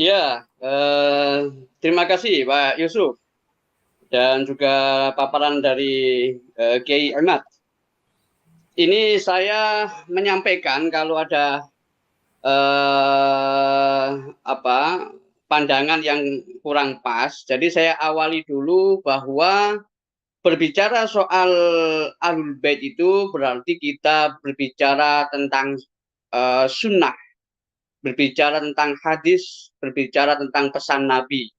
Iya, terima kasih Pak Yusuf dan juga paparan dari Kiai Ahmad. Ini saya menyampaikan kalau ada eh, apa pandangan yang kurang pas. Jadi saya awali dulu bahwa berbicara soal Ahlul Bait itu berarti kita berbicara tentang sunnah, berbicara tentang hadis, berbicara tentang pesan Nabi,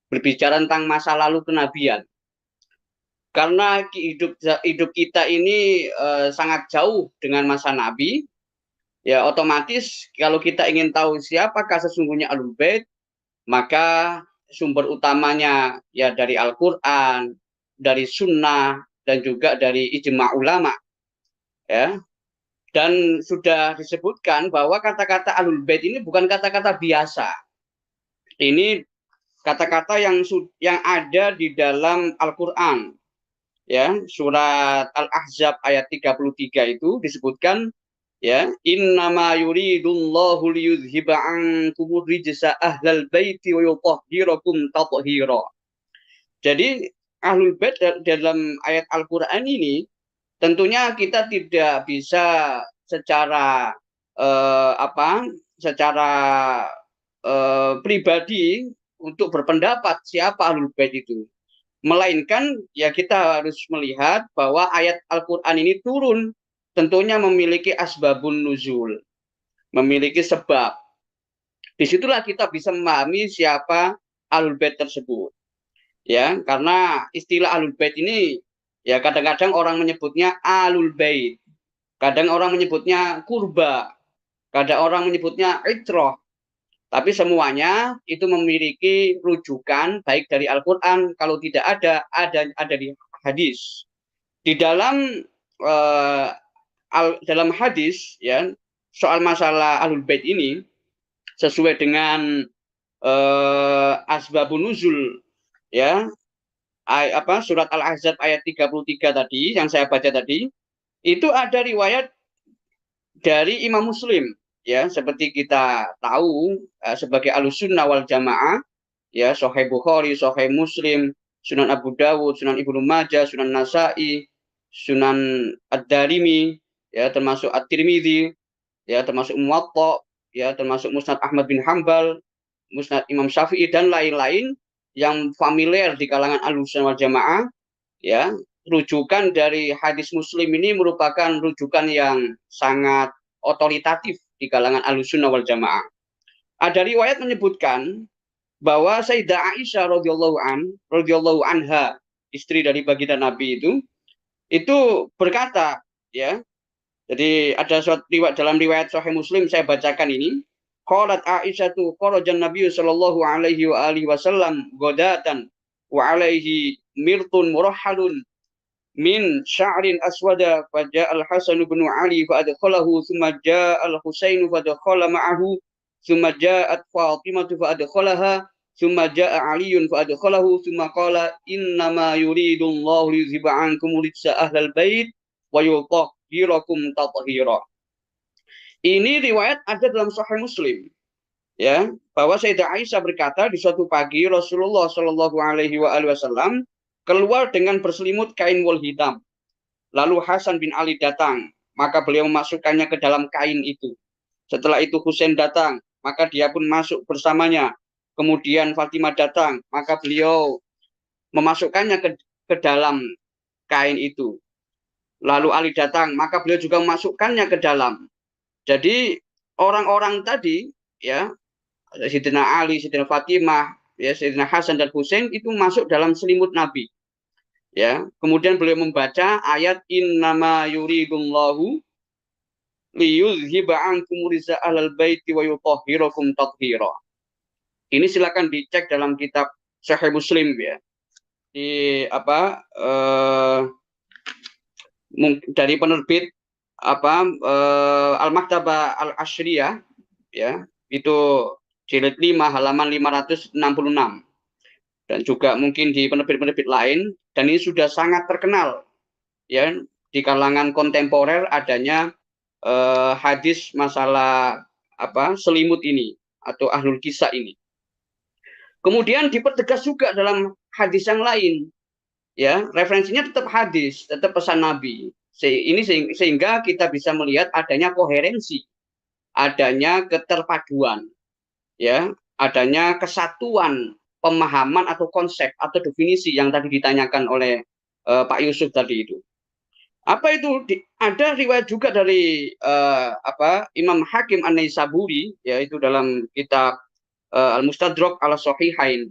berbicara tentang masa lalu kenabian. Karena hidup kita ini sangat jauh dengan masa Nabi, ya otomatis kalau kita ingin tahu siapakah sesungguhnya Ahlul Bait, maka sumber utamanya ya dari Al-Qur'an, dari sunnah dan juga dari ijma ulama, ya. Dan sudah disebutkan bahwa kata-kata Ahlul Bait ini bukan kata-kata biasa. Ini kata-kata yang ada di dalam Al-Qur'an, ya, surat Al-Ahzab ayat 33 itu disebutkan, ya, innama yuridullahu liyudhiba ankumur rijsa ahlal baiti wa yutahhirakum tathira. Jadi Ahlul Bait dalam ayat Al-Qur'an ini tentunya kita tidak bisa secara apa secara pribadi untuk berpendapat siapa Ahlul Bait itu. Melainkan ya kita harus melihat bahwa ayat Al-Quran ini turun tentunya memiliki asbabun nuzul, memiliki sebab. Disitulah kita bisa memahami siapa Ahlul Bait tersebut. Ya, karena istilah Ahlul Bait ini ya kadang-kadang orang menyebutnya Ahlul Bait, kadang orang menyebutnya kurba, kadang orang menyebutnya itroh. Tapi semuanya itu memiliki rujukan baik dari Al-Quran, kalau tidak ada di hadis. Di eh, dalam hadis, ya, soal masalah Ahlul Bait ini sesuai dengan asbabun nuzul, ya, surat Al-Ahzab ayat 33 tadi yang saya baca tadi, itu ada riwayat dari Imam Muslim, ya, seperti kita tahu sebagai Ahlussunnah wal Jamaah, ya, Sahih Bukhari, Sahih Muslim, Sunan Abu Dawud, Sunan Ibnu Majah, Sunan Nasa'i, Sunan Ad-Darimi, ya, termasuk At-Tirmidzi, ya, termasuk Muwatta, ya, termasuk Musnad Ahmad bin Hambal, Musnad Imam Syafi'i dan lain-lain yang familiar di kalangan Ahlussunnah wal Jamaah, ya. Rujukan dari hadis Muslim ini merupakan rujukan yang sangat otoritatif di kalangan Ahlussunnah wal Jamaah. Ada riwayat menyebutkan bahwa Sayyidah Aisyah radhiyallahu anha, istri dari baginda Nabi itu berkata, ya. Jadi ada suatu riwayat dalam riwayat Sahih Muslim, saya bacakan ini. Qalat Aisyah tu kharajan Nabi sallallahu alaihi wa alihi wasallam godatan wa alaihi mirtun murahhalun min sya'rin aswada fa ja'a al-Hasan bin Ali fa adkhalahu thumma ja'a al-Husain fa adkhala ma'ahu thumma ja'at Fatimah fa adkhalaha thumma ja'a Aliun fa adkhalahu thumma qala innama yuridullahu liyuzhiba 'ankum rijsa ahlal bait wa yutahhirakum tathira. Ini riwayat ada dalam Sahih Muslim, ya, bahwa Sayyidah Aisyah berkata di suatu pagi Rasulullah Shallallahu alaihi wasallam keluar dengan berselimut kain wol hitam. Lalu Hasan bin Ali datang, maka beliau memasukkannya ke dalam kain itu. Setelah itu Husain datang, maka dia pun masuk bersamanya. Kemudian Fatimah datang, maka beliau memasukkannya ke dalam kain itu. Lalu Ali datang, maka beliau juga memasukkannya ke dalam. Jadi orang-orang tadi, ya, Sayyidina Ali, Sayyidina Fatimah, ya, Sayyidina Hasan dan Husain itu masuk dalam selimut Nabi. Ya, kemudian beliau membaca ayat innama yuridullahu liyuzhiba ankum rijsa ahlal baiti wa yutahhirakum tathira. Ini silakan dicek dalam kitab Sahih Muslim, ya. Di dari penerbit Al-Maktabah Al-Ashriyah, ya, itu jilid 5 halaman 566. Dan juga mungkin di penerbit-penerbit lain, dan ini sudah sangat terkenal, ya, di kalangan kontemporer adanya hadis masalah selimut ini atau ahlul kisah ini. Kemudian dipertegas juga dalam hadis yang lain, ya referensinya tetap hadis, tetap pesan Nabi. Ini sehingga kita bisa melihat adanya koherensi, adanya keterpaduan, ya, adanya kesatuan pemahaman atau konsep atau definisi yang tadi ditanyakan oleh Pak Yusuf tadi itu. Apa itu? Ada riwayat juga dari Imam Hakim An-Naisaburi, yaitu dalam kitab Al-Mustadrak ala Sahihain.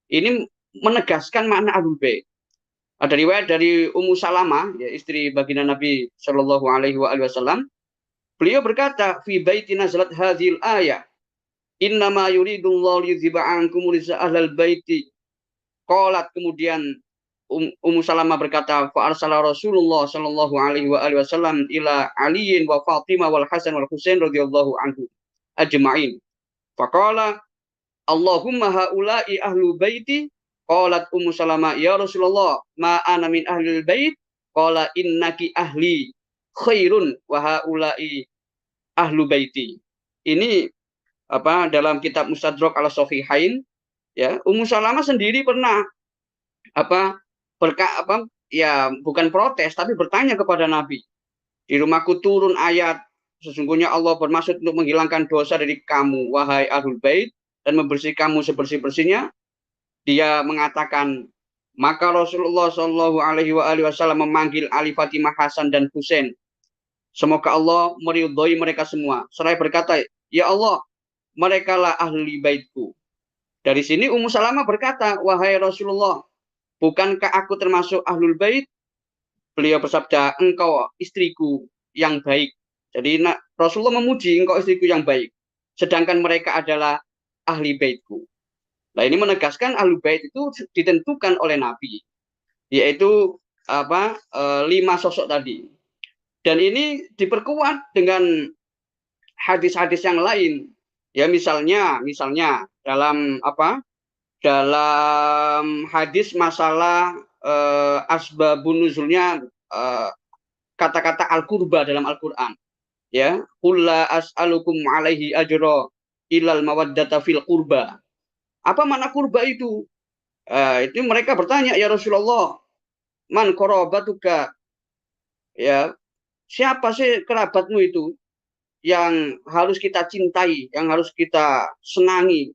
Ini menegaskan makna Ahlul Bait. Ada riwayat dari Ummu Salamah, ya, istri baginda Nabi Shallallahu Alaihi Wasallam. Beliau berkata, "Fi baiti nazalat hadhil ayah. Innama yuridullahu liyudhiba ankum rijsa ahlal baiti." Qalat, kemudian Ummu Salamah berkata, "Fa arsala Rasulullah Shallallahu Alaihi Wasallam ila Aliin wa Fatimah wal Hasan wal Husain radhiyallahu anhu ajma'in. Faqala, Allahumma haula'i ahlu baiti." Qalat Ummu Salamah, "Ya Rasulullah, ma ana min ahlil bait." Qala, "Innaki ahli khairun wa haula'i ahlu baiti." Ini dalam kitab Mustadrak ala Sahihain, ya, Ummu Salamah sendiri pernah bukan protes tapi bertanya kepada Nabi, "Di rumahku turun ayat, sesungguhnya Allah bermaksud untuk menghilangkan dosa dari kamu, wahai ahlul bait, dan membersihkan kamu sebersih-bersihnya." Dia mengatakan, maka Rasulullah Shallallahu Alaihi Wasallam memanggil Ali, Fatimah, Hasan dan Husain. Semoga Allah meridhoi mereka semua. Seraya berkata, "Ya Allah, merekalah ahli baitku." Dari sini Ummu Salamah berkata, "Wahai Rasulullah, bukankah aku termasuk ahlul bait?" Beliau bersabda, "Engkau istriku yang baik." Jadi Rasulullah memuji, "Engkau istriku yang baik." Sedangkan mereka adalah ahli baitku. Nah, ini menegaskan ahlul bait itu ditentukan oleh Nabi, yaitu 5 sosok tadi. Dan ini diperkuat dengan hadis-hadis yang lain. Ya, misalnya dalam hadis masalah asbabun nuzulnya kata-kata al-qurba dalam Al-Qur'an. Ya, qul la as'alukum alaihi ajra ilal mawaddata fil qurba. Apa makna kurba itu? Itu mereka bertanya, "Ya Rasulullah, man qarabatuka?" Ya, siapa sih kerabatmu itu yang harus kita cintai, yang harus kita senangi?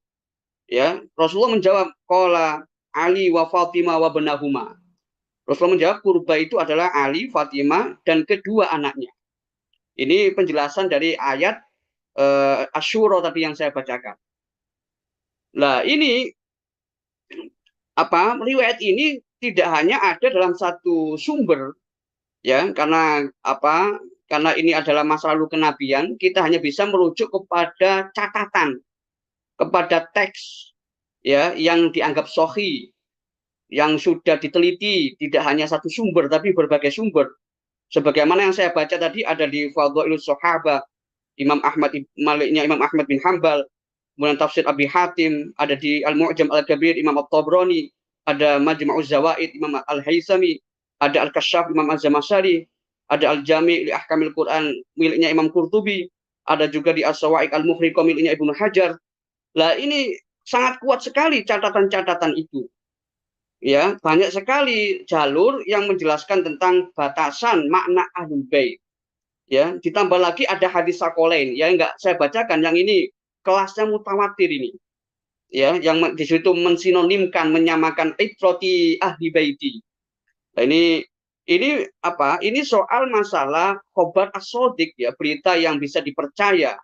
Ya, Rasulullah menjawab, "Qala Ali wa Fatimah wa benahuma." Rasulullah menjawab, kurba itu adalah Ali, Fatimah, dan kedua anaknya. Ini penjelasan dari ayat Asy-Syura tadi yang saya bacakan. Nah, ini riwayat ini tidak hanya ada dalam satu sumber, ya, karena ini adalah masa lalu kenabian, kita hanya bisa merujuk kepada catatan, kepada teks, ya, yang dianggap sahih, yang sudah diteliti, tidak hanya satu sumber tapi berbagai sumber. Sebagaimana yang saya baca tadi ada di Fadhailus Sahabah Imam Ahmad bin Hambal, kemudian tafsir Abi Hatim, ada di Al-Mu'jam Al-Kabir Imam At-Tabrani, ada Majma'uz Zawaid Imam Al-Haythami, ada Al-Kasyaf Imam Az-Zamakhsyari, ada Al-Jami' li Ahkamil Quran miliknya Imam Qurtubi, ada juga di As-Sawa'iq Al-Muhriqah miliknya Ibnu Hajar. Lah, ini sangat kuat sekali catatan-catatan itu. Ya, banyak sekali jalur yang menjelaskan tentang batasan makna ahlul bait. Ya, ditambah lagi ada hadis Shaqalain, ya, enggak saya bacakan, yang ini kelasnya mutawatir ini, ya, yang di situ mensinonimkan, menyamakan itroti ahli baiti. Nah, ini soal masalah khobar as-shadiq, ya, berita yang bisa dipercaya,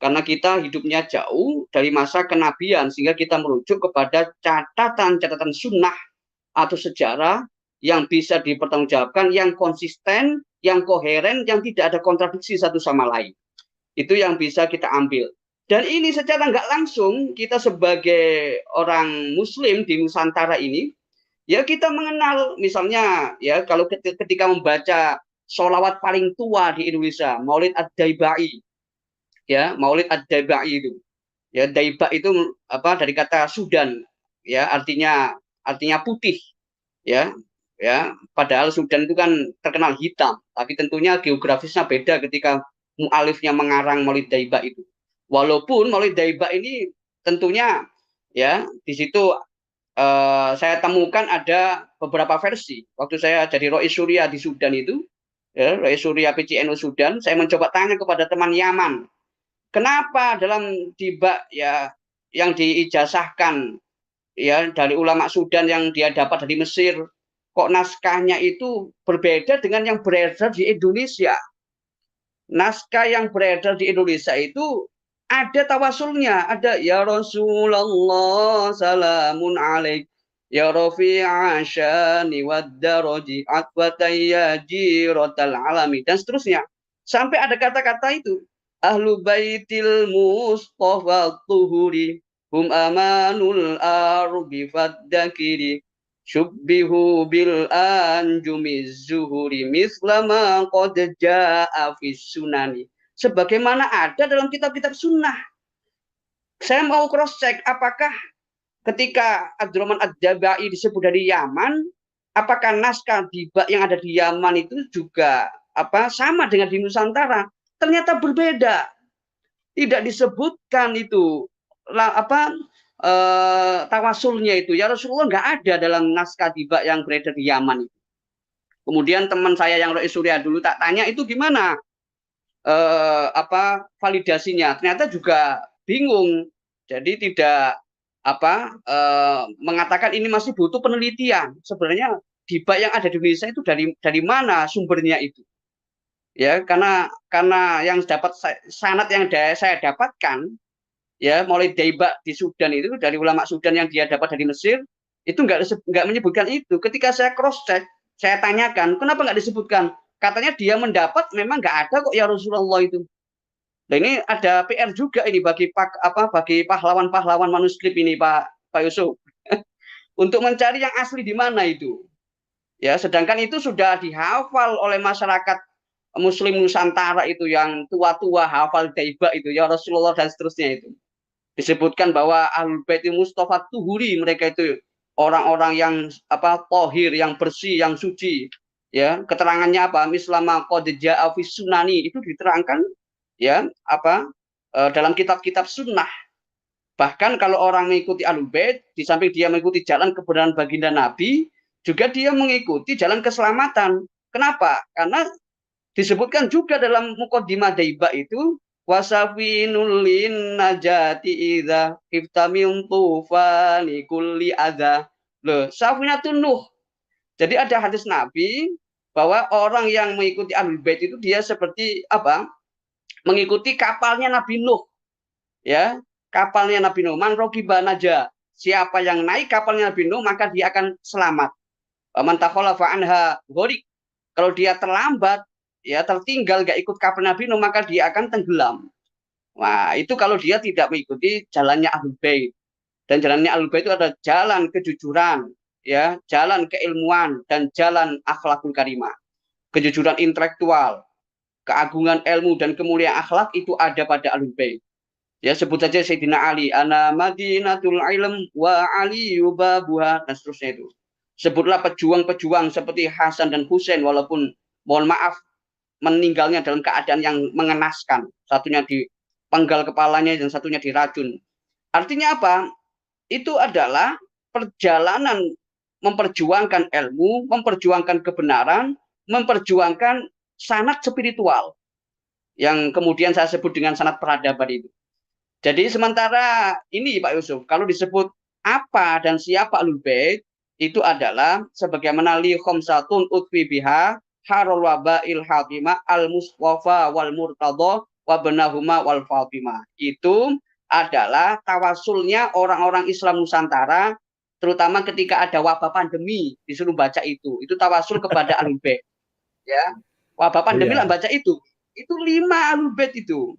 karena kita hidupnya jauh dari masa kenabian sehingga kita merujuk kepada catatan-catatan sunnah atau sejarah yang bisa dipertanggungjawabkan, yang konsisten, yang koheren, yang tidak ada kontradiksi satu sama lain. Itu yang bisa kita ambil. Dan ini secara nggak langsung kita sebagai orang Muslim di Nusantara ini, ya, kita mengenal misalnya, ya, kalau ketika membaca sholawat paling tua di Indonesia, Maulid Ad-Daibai, ya, Maulid Ad-Daibai itu, ya, Daiba itu dari kata Sudan, ya, artinya putih, ya, padahal Sudan itu kan terkenal hitam, tapi tentunya geografisnya beda ketika mu'alifnya mengarang Maulid Daiba itu. Walaupun Maulid Daiba ini tentunya Ya, di situ saya temukan ada beberapa versi. Waktu saya jadi Rois Surya di Sudan itu, ya, Rois Surya PCNU Sudan, saya mencoba tanya kepada teman Yaman, kenapa dalam dibak ya yang diijazahkan ya dari ulama Sudan yang dia dapat dari Mesir, kok naskahnya itu berbeda dengan yang beredar di Indonesia. Naskah yang beredar di Indonesia itu ada tawasulnya, ada ya Rasulullah salamun alaik ya rafi'a syani wad daraji atwatayyaji rotal alami dan seterusnya. Sampai ada kata-kata itu. Ahlu baitil mustafa tuhuri hum amanul arbi faddakiri syubbihu bil anjumiz zuhuri mislama qad jaa fis sunani. Sebagaimana ada dalam kitab-kitab sunnah. Saya mau cross check apakah ketika Abdurrahman Ad-Dabai disebut dari Yaman, apakah naskah dibak yang ada di Yaman itu juga sama dengan di Nusantara? Ternyata berbeda. Tidak disebutkan itu tawasulnya itu ya Rasulullah nggak ada dalam naskah dibak yang beredar di Yaman. Kemudian teman saya yang Rois Surya dulu tak tanya itu gimana validasinya. Ternyata juga bingung. Jadi tidak mengatakan ini masih butuh penelitian. Sebenarnya dibak yang ada di Indonesia itu dari mana sumbernya itu? Ya, karena yang dapat sanad yang saya dapatkan ya mulai Daibak di Sudan itu dari ulama Sudan yang dia dapat dari Mesir itu nggak menyebutkan itu. Ketika saya cross check, saya tanyakan kenapa nggak disebutkan. Katanya dia mendapat memang nggak ada kok ya Rasulullah itu. Nah ini ada PR juga ini bagi bagi pahlawan-pahlawan manuskrip ini Pak Yusuf untuk mencari yang asli di mana itu. Ya, sedangkan itu sudah dihafal oleh masyarakat Muslim Nusantara itu yang tua-tua hafal Daibak itu ya Rasulullah dan seterusnya itu. Disebutkan bahwa Ahlul Bait Mustafa Tuhuri mereka itu orang-orang yang tohir, yang bersih, yang suci. Ya, keterangannya apa? Mislama qad jaa fi sunani itu diterangkan ya dalam kitab-kitab sunnah. Bahkan kalau orang mengikuti Ahlul Bait, di samping dia mengikuti jalan kebenaran baginda Nabi, juga dia mengikuti jalan keselamatan. Kenapa? Karena disebutkan juga dalam Muqaddimah Daibak itu wasafinul lin najati idza iftamim tufani kulli adza. Loh, safinatun Nuh. Jadi ada hadis Nabi bahwa orang yang mengikuti Ahlul Bait itu dia seperti mengikuti kapalnya Nabi Nuh. Ya, kapalnya Nabi Nuh. Man rokiba naja. Siapa yang naik kapalnya Nabi Nuh maka dia akan selamat. Man takhalafa anha gharik. Kalau dia terlambat, ya tertinggal gak ikut kapal Nabi Nuh maka dia akan tenggelam. Nah, itu kalau dia tidak mengikuti jalannya Ahlul Bait. Dan jalannya Ahlul Bait itu ada jalan kejujuran, ya, jalan keilmuan dan jalan akhlakul karimah. Kejujuran intelektual, keagungan ilmu dan kemuliaan akhlak itu ada pada Ahlul Bait. Ya, sebut saja Sayyidina Ali, ana madinatul ilm wa ali yubabuha dan seterusnya itu. Sebutlah pejuang-pejuang seperti Hasan dan Husain walaupun mohon maaf meninggalnya dalam keadaan yang mengenaskan. Satunya dipenggal kepalanya dan satunya diracun. Artinya apa? Itu adalah perjalanan memperjuangkan ilmu, memperjuangkan kebenaran, memperjuangkan sanad spiritual yang kemudian saya sebut dengan sanad peradaban itu. Jadi sementara ini Pak Yusuf, kalau disebut apa dan siapa Ahlul Bait itu adalah sebagaimana li khamsatun utfi biha harul wabail hatimah al mustafa wal murtadha wa benahuma wal fatimah. Itu adalah tawasulnya orang-orang Islam Nusantara terutama ketika ada wabah pandemi disuruh baca itu. Itu tawasul kepada Ahlul Bait. Ya. Wabah pandemi lah baca itu. Itu 5 Ahlul Bait itu.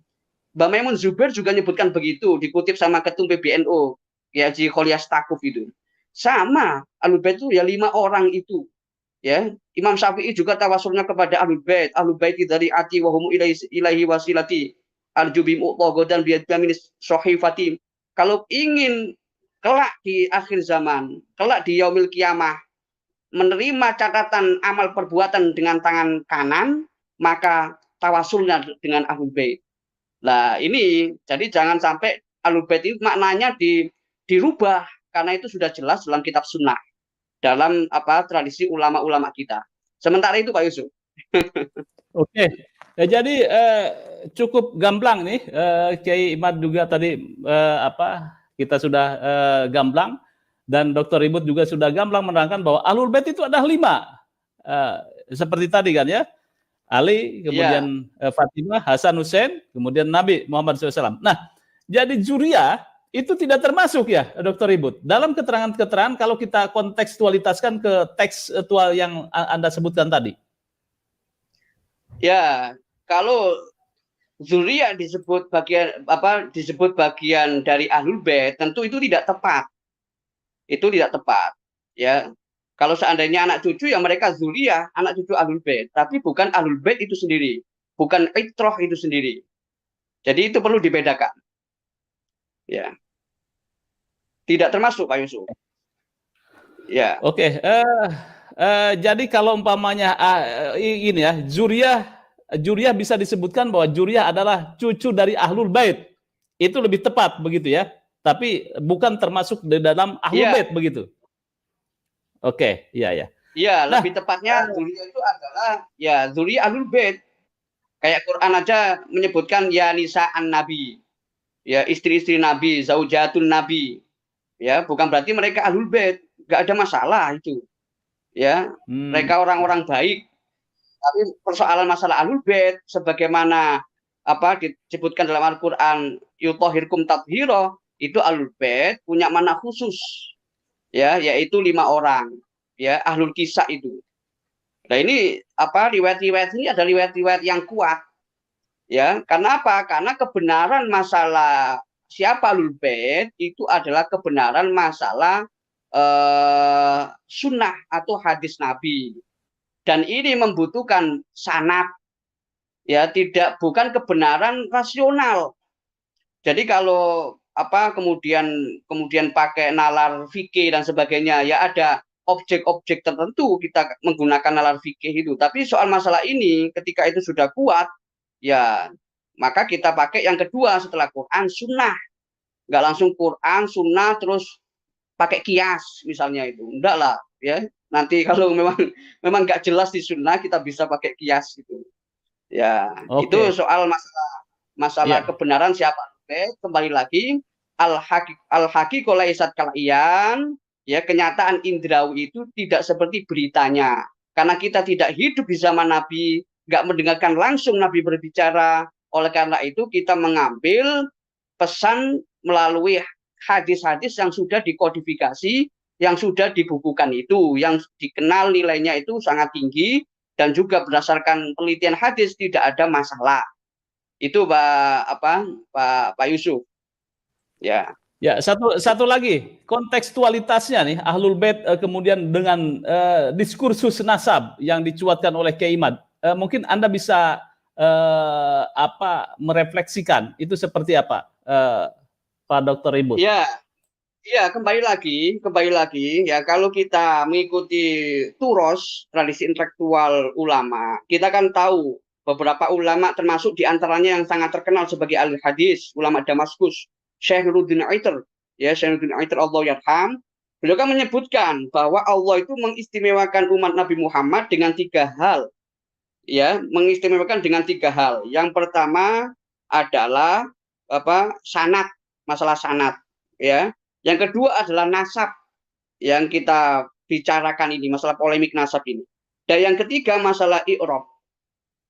Mbak Maimun Zubair juga menyebutkan begitu, dikutip sama ketum PBNU, ya Haji Kholyas Stakuf itu. Sama, Ahlul Bait itu ya 5 orang itu. Ya, Imam Syafi'i juga tawasulnya kepada Ahlul Bait. Ahlul Bait dari ati wa hum ilaihi wasilati. Arjubi mu'taghadan biyamin sahifati. Kalau ingin kelak di akhir zaman, kelak di yaumil kiamah, menerima catatan amal perbuatan dengan tangan kanan, maka tawasulnya dengan Ahlul Bait. Nah, ini jadi jangan sampai Ahlul Bait itu maknanya dirubah karena itu sudah jelas dalam kitab sunnah, dalam tradisi ulama-ulama kita. Sementara itu Pak Yusuf. Oke, jadi cukup gamblang nih, Kiai Imad juga tadi kita sudah gamblang, dan Dr. Ribut juga sudah gamblang menerangkan bahwa Ahlul Bait itu ada 5, seperti tadi kan ya, Ali, kemudian Fatimah, Hasan, Hussein, kemudian Nabi Muhammad SAW. Nah, jadi Zuriyah itu tidak termasuk ya, Dr. Ribut. Dalam keterangan-keterangan kalau kita kontekstualitaskan ke tekstual yang Anda sebutkan tadi. Ya, kalau Zuriyah disebut bagian dari Ahlul Bait, tentu itu tidak tepat. Itu tidak tepat, ya. Kalau seandainya anak cucu ya mereka Zuriyah, anak cucu Ahlul Bait, tapi bukan Ahlul Bait itu sendiri, bukan itrah itu sendiri. Jadi itu perlu dibedakan. Ya. Tidak termasuk Pak Yusuf. Ya. Oke, jadi kalau umpamanya ini ya, Zuriyah bisa disebutkan bahwa Zuriyah adalah cucu dari Ahlul Bait. Itu lebih tepat begitu ya. Tapi bukan termasuk di dalam Ahlul Bait begitu. Oke, iya. Iya, lebih tepatnya Zuriyah itu adalah ya Zuriyah Ahlul Bait. Kayak Quran aja menyebutkan ya nisa'an Nabi. Ya, istri-istri Nabi, zaujatun Nabi. Ya, bukan berarti mereka Ahlul Bait. Enggak ada masalah itu. Ya, mereka orang-orang baik. Tapi persoalan masalah Ahlul Bait sebagaimana disebutkan dalam Al-Qur'an yutahhirkum tathira, itu Ahlul Bait punya makna khusus. Ya, yaitu 5 orang. Ya, Ahlul Kisah itu. Nah, ini riwayat-riwayat ini ada riwayat-riwayat yang kuat. Ya, karena apa? Karena kebenaran masalah siapa Ahlul Bait itu adalah kebenaran masalah sunnah atau hadis Nabi, dan ini membutuhkan sanad, ya, bukan kebenaran rasional. Jadi kalau kemudian pakai nalar fikih dan sebagainya, ya ada objek-objek tertentu kita menggunakan nalar fikih itu. Tapi soal masalah ini ketika itu sudah kuat, ya maka kita pakai yang kedua setelah Quran sunnah. Nggak langsung Quran sunnah terus pakai kias misalnya, itu enggak lah ya. Nanti kalau memang nggak jelas di sunnah kita bisa pakai kias gitu ya. Itu soal masalah kebenaran siapa. Kembali lagi al-haqiqah laisat kalayan, ya, kenyataan indrawi itu tidak seperti beritanya, karena kita tidak hidup di zaman Nabi, nggak mendengarkan langsung Nabi berbicara. Oleh karena itu kita mengambil pesan melalui hadis-hadis yang sudah dikodifikasi, yang sudah dibukukan itu, yang dikenal nilainya itu sangat tinggi, dan juga berdasarkan penelitian hadis tidak ada masalah. Itu Pak Yusuf. Ya. Ya, satu lagi kontekstualitasnya nih Ahlul Bait kemudian dengan diskursus nasab yang dicuatkan oleh Kiai Imad. Mungkin Anda bisa merefleksikan itu seperti apa, Pak Dr. Ribut? Ya, kembali lagi ya, kalau kita mengikuti turos tradisi intelektual ulama, kita kan tahu beberapa ulama termasuk diantaranya yang sangat terkenal sebagai ahli hadis, ulama Damaskus, Syekh Nuruddin Aiter, ya, Syekh Nuruddin Aiter Allah yarham. Beliau kan menyebutkan bahwa Allah itu mengistimewakan umat Nabi Muhammad dengan 3 hal. Ya, mengistimewakan dengan 3 hal. Yang pertama adalah sanad, masalah sanad, ya. Yang kedua adalah nasab yang kita bicarakan ini, masalah polemik nasab ini. Dan yang ketiga masalah i'rab.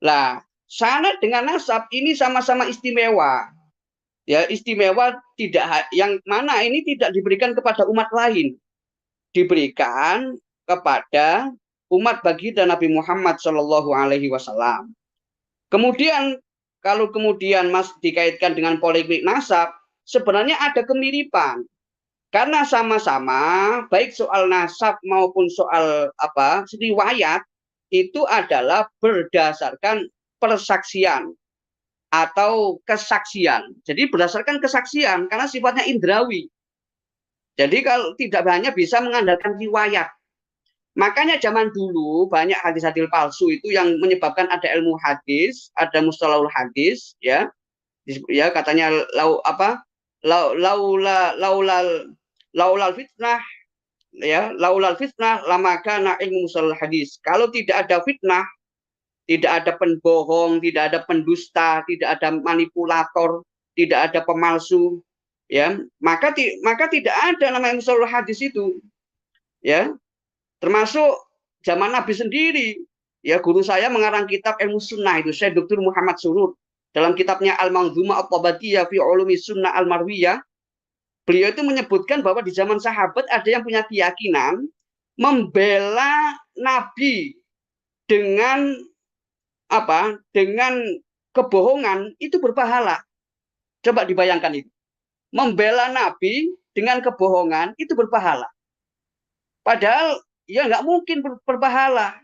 Lah, sanad dengan nasab ini sama-sama istimewa. Ya, istimewa yang mana ini tidak diberikan kepada umat lain. Diberikan kepada umat baginda Nabi Muhammad Shallallahu Alaihi Wasallam. Kemudian kalau dikaitkan dengan polemik nasab, sebenarnya ada kemiripan, karena sama-sama baik soal nasab maupun soal riwayat itu adalah berdasarkan persaksian atau kesaksian. Jadi berdasarkan kesaksian karena sifatnya indrawi. Jadi kalau tidak hanya bisa mengandalkan riwayat. Makanya zaman dulu banyak hadis-hadis palsu itu yang menyebabkan ada ilmu hadis, ada mustalahul hadis, ya. Ya, katanya laula laulal fitnah, ya, laulal fitnah lama kana ilmu musalal hadis. Kalau tidak ada fitnah, tidak ada pembohong, tidak ada pendusta, tidak ada manipulator, tidak ada pemalsu, ya, maka tidak ada namanya musalal hadis itu, ya. Termasuk zaman Nabi sendiri, ya, guru saya mengarang kitab ilmu sunnah itu, Syekh Dr. Muhammad Surur, dalam kitabnya Al-Manzumah At-Tabatiyah fi Ulumi Sunnah Al-Marwiyah, beliau itu menyebutkan bahwa di zaman sahabat ada yang punya keyakinan membela Nabi dengan apa? Dengan kebohongan itu berpahala. Coba dibayangkan itu. Membela Nabi dengan kebohongan itu berpahala. Padahal ya nggak mungkin berpahala,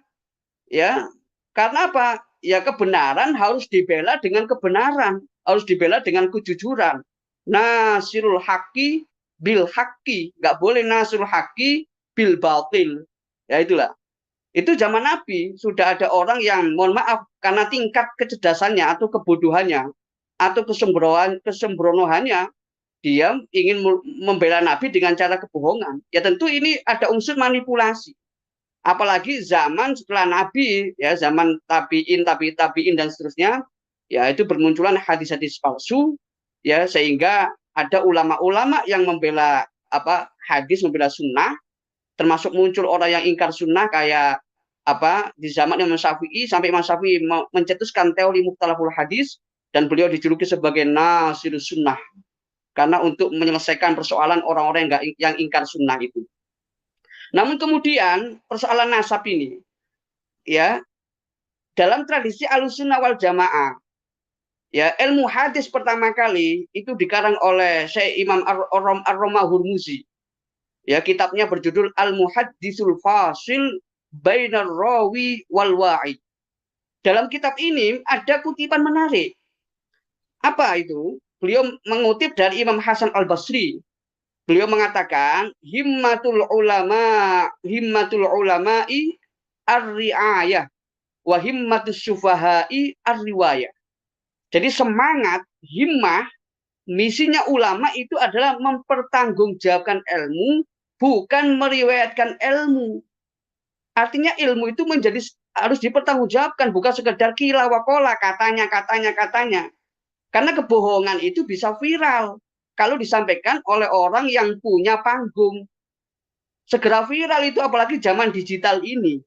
ya. Karena apa? Ya kebenaran harus dibela dengan kebenaran, harus dibela dengan kejujuran. Nasirul haqi bil haqi, nggak boleh nasirul haqi bil batil. Ya itulah. Itu zaman Nabi sudah ada orang yang mohon maaf karena tingkat kecerdasannya atau kebodohannya atau kesembronoannya, dia ingin membela Nabi dengan cara kebohongan. Ya tentu ini ada unsur manipulasi. Apalagi zaman setelah Nabi, ya zaman tabiin dan seterusnya, ya itu bermunculan hadis-hadis palsu, ya sehingga ada ulama-ulama yang membela hadis, membela sunnah, termasuk muncul orang yang ingkar sunnah kayak di zaman Imam Syafi'i, sampai Imam Syafi'i mencetuskan teori mukhtalaful hadis dan beliau dijuluki sebagai nasirus sunnah karena untuk menyelesaikan persoalan orang-orang yang ingkar sunnah itu. Namun kemudian persoalan nasab ini, ya, dalam tradisi Ahlussunnah wal Jamaah, ya, ilmu hadis pertama kali itu dikarang oleh Syekh Imam Ar-Romah Hurmuzi. Ya, kitabnya berjudul Al-Muhaddisul Fasil Bainar Rawi wal Wa'id. Dalam kitab ini ada kutipan menarik. Apa itu? Beliau mengutip dari Imam Hasan Al-Basri. Beliau mengatakan himmatul ulama'i ar-ri'ayah wa himmatus syufaha'i ar-riwayah. Jadi semangat, himmah, misinya ulama itu adalah mempertanggungjawabkan ilmu, bukan meriwayatkan ilmu. Artinya ilmu itu harus dipertanggungjawabkan, bukan sekedar kila wakola, katanya. Karena kebohongan itu bisa viral kalau disampaikan oleh orang yang punya panggung. Segera viral itu apalagi zaman digital ini.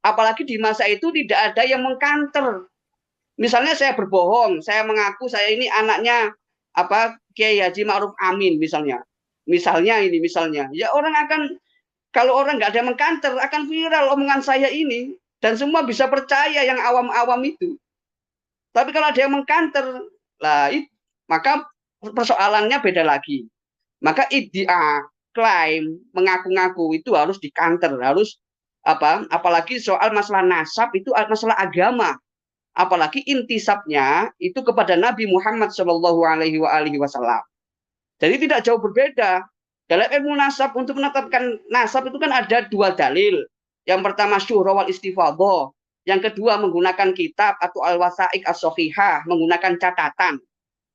Apalagi di masa itu tidak ada yang mengkanter. Misalnya saya berbohong, saya mengaku saya ini anaknya Kiai Haji Ma'ruf Amin misalnya. Misalnya. Ya orang akan, kalau orang nggak ada yang mengkanter, akan viral omongan saya ini. Dan semua bisa percaya yang awam-awam itu. Tapi kalau ada yang mengkanter, maka persoalannya beda lagi. Maka iddia, klaim, mengaku-ngaku itu harus dikanter, harus apalagi soal masalah nasab itu masalah agama. Apalagi intisabnya itu kepada Nabi Muhammad Shallallahu Alaihi Wasallam. Jadi tidak jauh berbeda. Dalam ilmu nasab, untuk menetapkan nasab itu kan ada dua dalil. Yang pertama syuhra wal istifadhah. Yang kedua menggunakan kitab atau al-wasaiq as-sahihah, menggunakan catatan.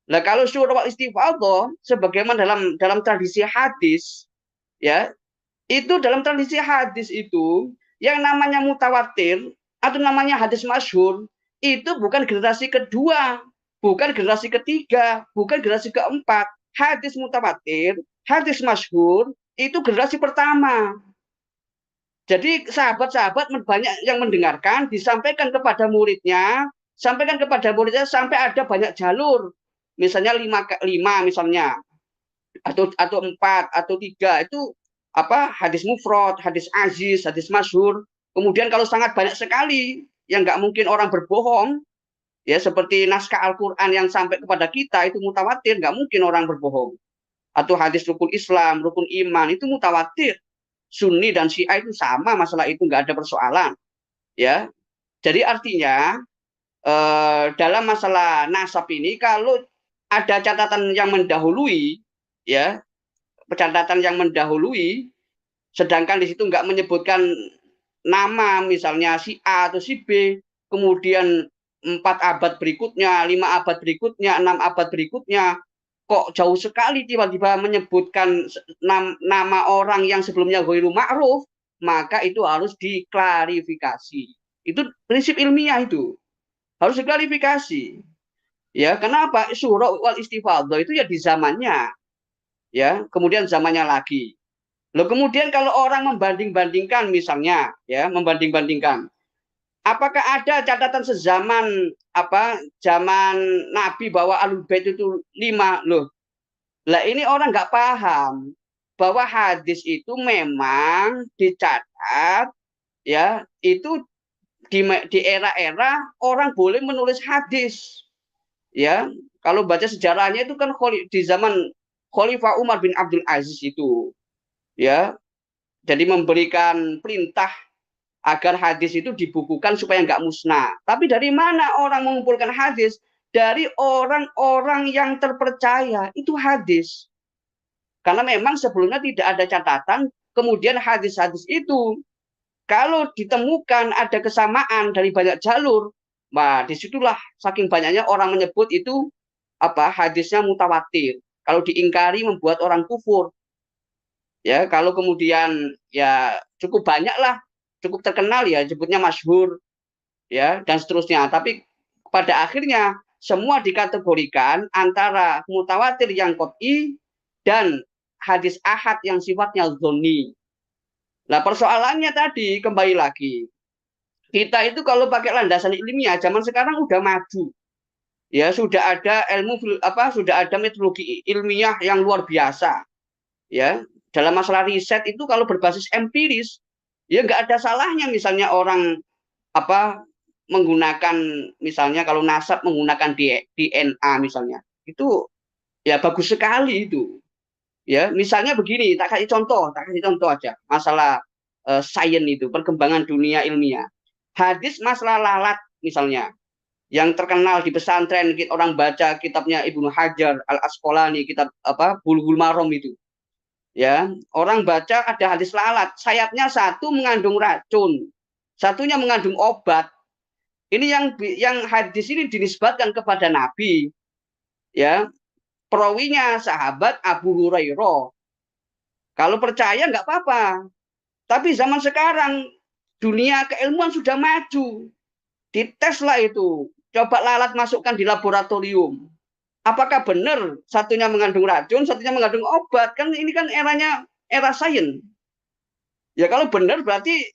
Nah, kalau syuhra wal istifadhah sebagaimana dalam tradisi hadis, ya, itu dalam tradisi hadis itu yang namanya mutawatir atau namanya hadis masyhur itu bukan generasi kedua, bukan generasi ketiga, bukan generasi keempat. Hadis mutawatir, hadis masyhur itu generasi pertama. Jadi sahabat-sahabat banyak yang mendengarkan, disampaikan kepada muridnya, sampai ada banyak jalur. Misalnya lima misalnya, atau 4 atau 3 itu hadis mufrad, hadis aziz, hadis masyhur. Kemudian kalau sangat banyak sekali yang nggak mungkin orang berbohong, ya seperti naskah Al-Quran yang sampai kepada kita itu mutawatir, nggak mungkin orang berbohong. Atau hadis rukun Islam, rukun iman itu mutawatir. Sunni dan Syiah itu sama, masalah itu nggak ada persoalan. Ya, jadi artinya dalam masalah nasab ini kalau ada catatan yang mendahului, ya, catatan yang mendahului, sedangkan di situ nggak menyebutkan nama, misalnya si A atau si B, kemudian 4 abad berikutnya, 5 abad berikutnya, 6 abad berikutnya, kok jauh sekali tiba-tiba menyebutkan nama orang yang sebelumnya ghairu ma'ruf, maka itu harus diklarifikasi. Itu prinsip ilmiah itu. Harus diklarifikasi. Ya, kenapa? Surah wal istifadhah itu ya di zamannya. Ya, kemudian zamannya lagi. Loh, kemudian kalau orang membanding-bandingkan misalnya, ya, membanding-bandingkan. Apakah ada catatan sezaman zaman Nabi bahwa Ahlul Bait itu 5? Loh, lah ini orang nggak paham bahwa hadis itu memang dicatat, ya, itu di era-era orang boleh menulis hadis, ya. Kalau baca sejarahnya itu kan di zaman Khalifah Umar bin Abdul Aziz itu, ya, jadi memberikan perintah agar hadis itu dibukukan supaya nggak musnah. Tapi dari mana orang mengumpulkan hadis? Dari orang-orang yang terpercaya, itu hadis. Karena memang sebelumnya tidak ada catatan, kemudian hadis-hadis itu, kalau ditemukan ada kesamaan dari banyak jalur, nah disitulah saking banyaknya orang menyebut itu hadisnya mutawatir. Kalau diingkari membuat orang kufur. Ya, kalau kemudian ya cukup banyak lah, cukup terkenal ya, sebutnya masyhur, ya, dan seterusnya. Tapi pada akhirnya semua dikategorikan antara mutawatir yang qot'i dan hadis ahad yang sifatnya dzonni. Nah, persoalannya tadi kembali lagi, kita itu kalau pakai landasan ilmiah zaman sekarang udah maju. Ya, sudah ada sudah ada metodologi ilmiah yang luar biasa. Ya, dalam masalah riset itu kalau berbasis empiris, ya nggak ada salahnya misalnya orang menggunakan, misalnya kalau nasab menggunakan DNA misalnya, itu ya bagus sekali itu. Ya, misalnya begini, tak kasih contoh aja masalah sains itu, perkembangan dunia ilmiah. Hadis masalah lalat misalnya, yang terkenal di pesantren, orang baca kitabnya Ibnu Hajar Al Asqalani, kitab Bulughul Maram itu. Ya, orang baca ada hadis lalat, sayapnya satu mengandung racun, satunya mengandung obat. Ini yang hadis ini dinisbatkan kepada Nabi. Ya, perawinya sahabat Abu Hurairah. Kalau percaya nggak apa-apa. Tapi zaman sekarang dunia keilmuan sudah maju. Diteslah itu. Coba lalat masukkan di laboratorium. Apakah benar satunya mengandung racun, satunya mengandung obat? Kan ini kan eranya era sains. Ya kalau benar berarti,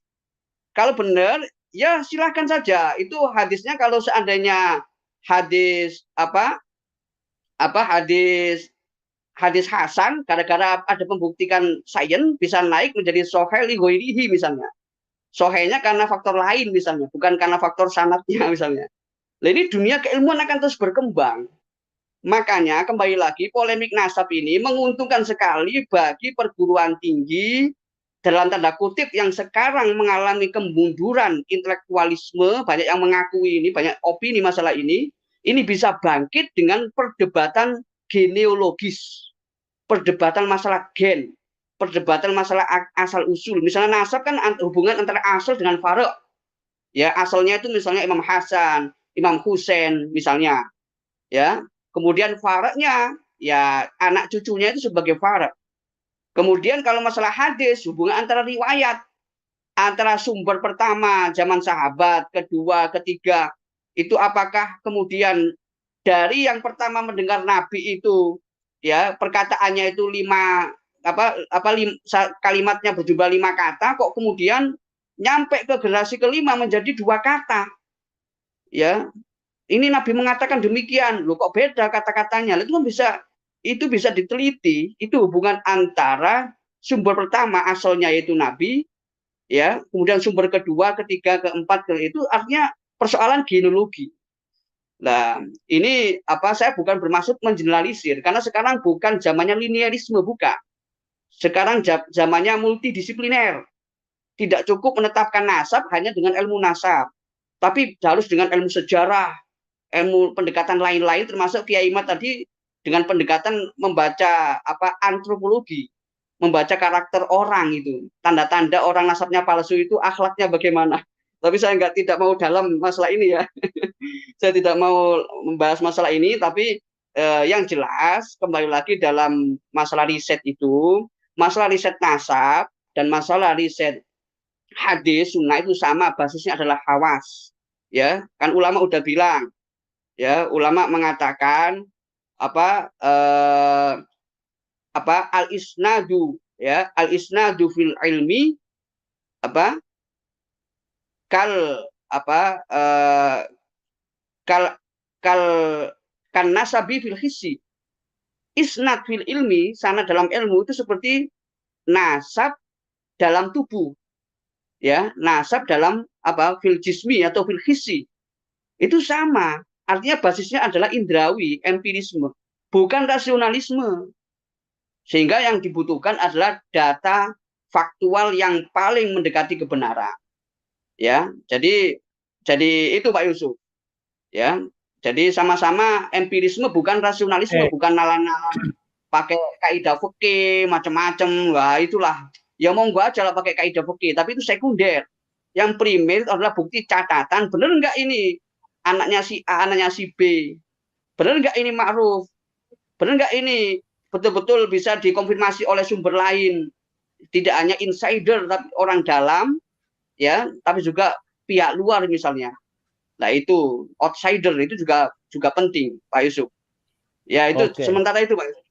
kalau benar ya silahkan saja. Itu hadisnya kalau seandainya hadis hadis hasan, gara-gara ada pembuktikan sains bisa naik menjadi sahih li ghairihi misalnya. Sahihnya karena faktor lain misalnya, bukan karena faktor sanadnya misalnya. Nah, ini dunia keilmuan akan terus berkembang. Makanya kembali lagi, polemik nasab ini menguntungkan sekali bagi perguruan tinggi dalam tanda kutip yang sekarang mengalami kemunduran intelektualisme, banyak yang mengakui ini, banyak opini masalah ini bisa bangkit dengan perdebatan genealogis, perdebatan masalah gen, perdebatan masalah asal usul. Misalnya nasab kan hubungan antara asal dengan farq. Ya, asalnya itu misalnya Imam Hasan, Imam Husain misalnya. Ya, kemudian farqnya ya anak cucunya itu sebagai farq. Kemudian kalau masalah hadis, hubungan antara riwayat, antara sumber pertama zaman sahabat, kedua, ketiga, itu apakah kemudian dari yang pertama mendengar Nabi itu, ya perkataannya itu kalimatnya berjumlah 5 kata, kok kemudian nyampe ke generasi kelima menjadi 2 kata, ya ini Nabi mengatakan demikian, loh kok beda kata-katanya, itu bisa diteliti, itu hubungan antara sumber pertama asalnya yaitu Nabi, ya, kemudian sumber kedua, ketiga, keempat, itu artinya persoalan genealogi. Nah, ini saya bukan bermaksud mengeneralisir, karena sekarang bukan zamannya linearisme, bukan. Sekarang zamannya multidisipliner. Tidak cukup menetapkan nasab hanya dengan ilmu nasab, tapi harus dengan ilmu sejarah, ilmu pendekatan lain-lain, termasuk Kiai Imad tadi dengan pendekatan membaca antropologi, membaca karakter orang itu, tanda-tanda orang nasabnya palsu itu akhlaknya bagaimana. Tapi saya tidak mau dalam masalah ini ya. Saya tidak mau membahas masalah ini, tapi yang jelas kembali lagi dalam masalah riset itu, masalah riset nasab dan masalah riset hadis sunnah itu sama, basisnya adalah hawas. Ya, kan ulama udah bilang, ya, ulama mengatakan apa al isnadu, ya, al isnadu fil ilmi apa kal apa kal kal kan nasabi fil hissi. Isnad fil ilmi, sana dalam ilmu itu seperti nasab dalam tubuh, ya, nasab dalam fil jismi atau fil hissi. Itu sama, artinya basisnya adalah indrawi, empirisme, bukan rasionalisme. Sehingga yang dibutuhkan adalah data faktual yang paling mendekati kebenaran. Ya, jadi itu Pak Yusuf. Ya, jadi sama-sama empirisme bukan rasionalisme, bukan nalar-nalar pakai kaidah fikih macam-macam. Wah, itulah. Ya monggo aja lah pakai kaidah fikih, tapi itu sekunder. Yang primer adalah bukti catatan, benar enggak ini anaknya si A, anaknya si B. Benar enggak ini ma'ruf? Benar enggak ini betul-betul bisa dikonfirmasi oleh sumber lain? Tidak hanya insider tapi orang dalam, ya, tapi juga pihak luar misalnya. Nah, itu outsider itu juga penting, Pak Yusuf. Ya, itu sementara itu, Pak Yusuf.